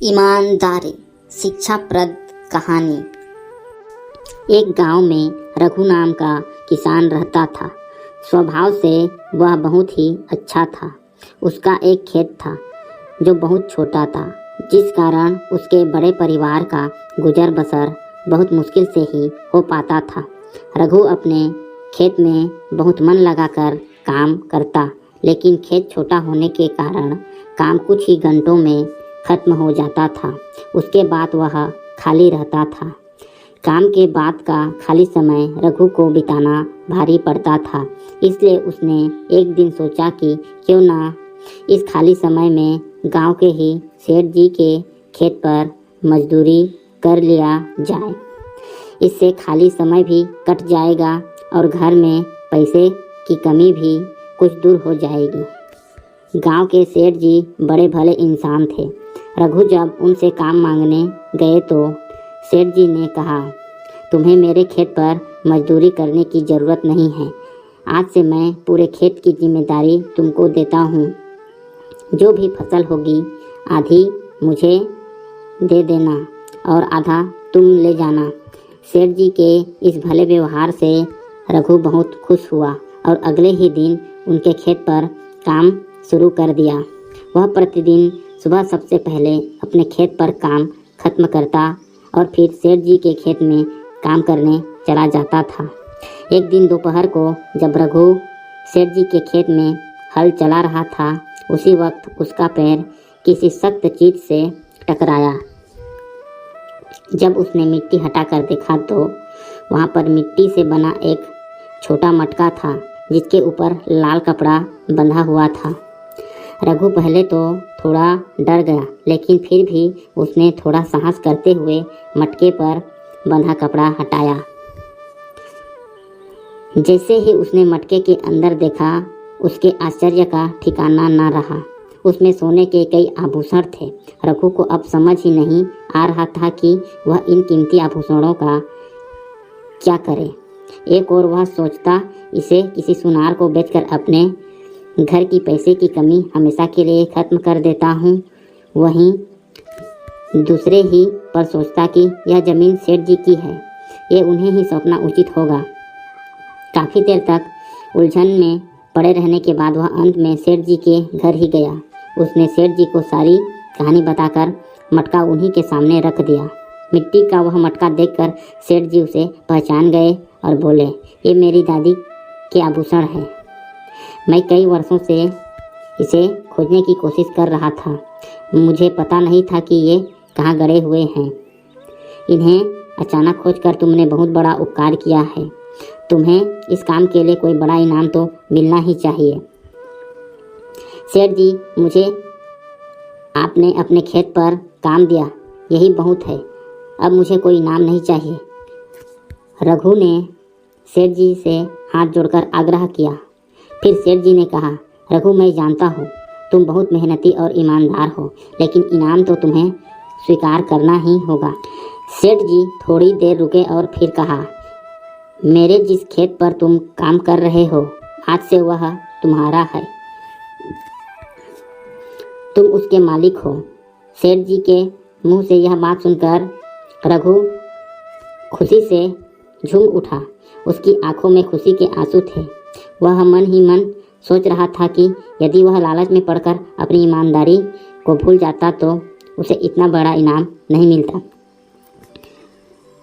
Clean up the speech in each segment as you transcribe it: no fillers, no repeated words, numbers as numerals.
ईमानदारी शिक्षाप्रद कहानी। एक गांव में रघु नाम का किसान रहता था। स्वभाव से वह बहुत ही अच्छा था। उसका एक खेत था जो बहुत छोटा था, जिस कारण उसके बड़े परिवार का गुजर बसर बहुत मुश्किल से ही हो पाता था। रघु अपने खेत में बहुत मन लगाकर काम करता, लेकिन खेत छोटा होने के कारण काम कुछ ही घंटों में खत्म हो जाता था। उसके बाद वह खाली रहता था। काम के बाद का खाली समय रघु को बिताना भारी पड़ता था, इसलिए उसने एक दिन सोचा कि क्यों ना इस खाली समय में गांव के ही सेठ जी के खेत पर मजदूरी कर लिया जाए। इससे खाली समय भी कट जाएगा और घर में पैसे की कमी भी कुछ दूर हो जाएगी। गांव के सेठ जी बड़े भले इंसान थे। रघु जब उनसे काम मांगने गए तो सेठ जी ने कहा, तुम्हें मेरे खेत पर मजदूरी करने की ज़रूरत नहीं है। आज से मैं पूरे खेत की जिम्मेदारी तुमको देता हूँ। जो भी फसल होगी आधी मुझे दे देना और आधा तुम ले जाना। सेठ जी के इस भले व्यवहार से रघु बहुत खुश हुआ और अगले ही दिन उनके खेत पर काम शुरू कर दिया। वह प्रतिदिन सुबह सबसे पहले अपने खेत पर काम खत्म करता और फिर सेठ जी के खेत में काम करने चला जाता था। एक दिन दोपहर को जब रघु सेठ जी के खेत में हल चला रहा था, उसी वक्त उसका पैर किसी सख्त चीज से टकराया। जब उसने मिट्टी हटाकर देखा तो वहाँ पर मिट्टी से बना एक छोटा मटका था, जिसके ऊपर लाल कपड़ा बंधा हुआ था। रघु पहले तो थोड़ा डर गया, लेकिन फिर भी उसने थोड़ा साहस करते हुए मटके पर बंधा कपड़ा हटाया। जैसे ही उसने मटके के अंदर देखा, उसके आश्चर्य का ठिकाना न रहा। उसमें सोने के कई आभूषण थे। रघु को अब समझ ही नहीं आ रहा था कि वह इन कीमती आभूषणों का क्या करे। एक और वह सोचता, इसे किसी सुनार को बेचकर अपने घर की पैसे की कमी हमेशा के लिए खत्म कर देता हूँ। वहीं दूसरे ही पर सोचता कि यह ज़मीन सेठ जी की है, ये उन्हें ही सौंपना उचित होगा। काफ़ी देर तक उलझन में पड़े रहने के बाद वह अंत में सेठ जी के घर ही गया। उसने सेठ जी को सारी कहानी बताकर मटका उन्हीं के सामने रख दिया। मिट्टी का वह मटका देखकर सेठ जी उसे पहचान गए और बोले, ये मेरी दादी के आभूषण है। मैं कई वर्षों से इसे खोजने की कोशिश कर रहा था। मुझे पता नहीं था कि ये कहाँ गड़े हुए हैं। इन्हें अचानक खोजकर तुमने बहुत बड़ा उपकार किया है। तुम्हें इस काम के लिए कोई बड़ा इनाम तो मिलना ही चाहिए। सेठ जी, मुझे आपने अपने खेत पर काम दिया, यही बहुत है। अब मुझे कोई इनाम नहीं चाहिए। रघु ने सेठ जी से हाथ जोड़कर आग्रह किया। फिर सेठ जी ने कहा, रघु, मैं जानता हूँ तुम बहुत मेहनती और ईमानदार हो, लेकिन इनाम तो तुम्हें स्वीकार करना ही होगा। सेठ जी थोड़ी देर रुके और फिर कहा, मेरे जिस खेत पर तुम काम कर रहे हो, आज से वह तुम्हारा है। तुम उसके मालिक हो। सेठ जी के मुंह से यह बात सुनकर रघु खुशी से झूम उठा। उसकी आंखों में खुशी के आंसू थे। वह मन ही मन सोच रहा था कि यदि वह लालच में पड़कर अपनी ईमानदारी को भूल जाता तो उसे इतना बड़ा इनाम नहीं मिलता।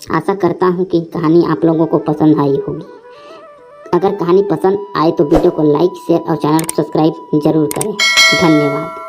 आशा करता हूँ कि कहानी आप लोगों को पसंद आई होगी। अगर कहानी पसंद आए तो वीडियो को लाइक, शेयर और चैनल को सब्सक्राइब जरूर करें। धन्यवाद।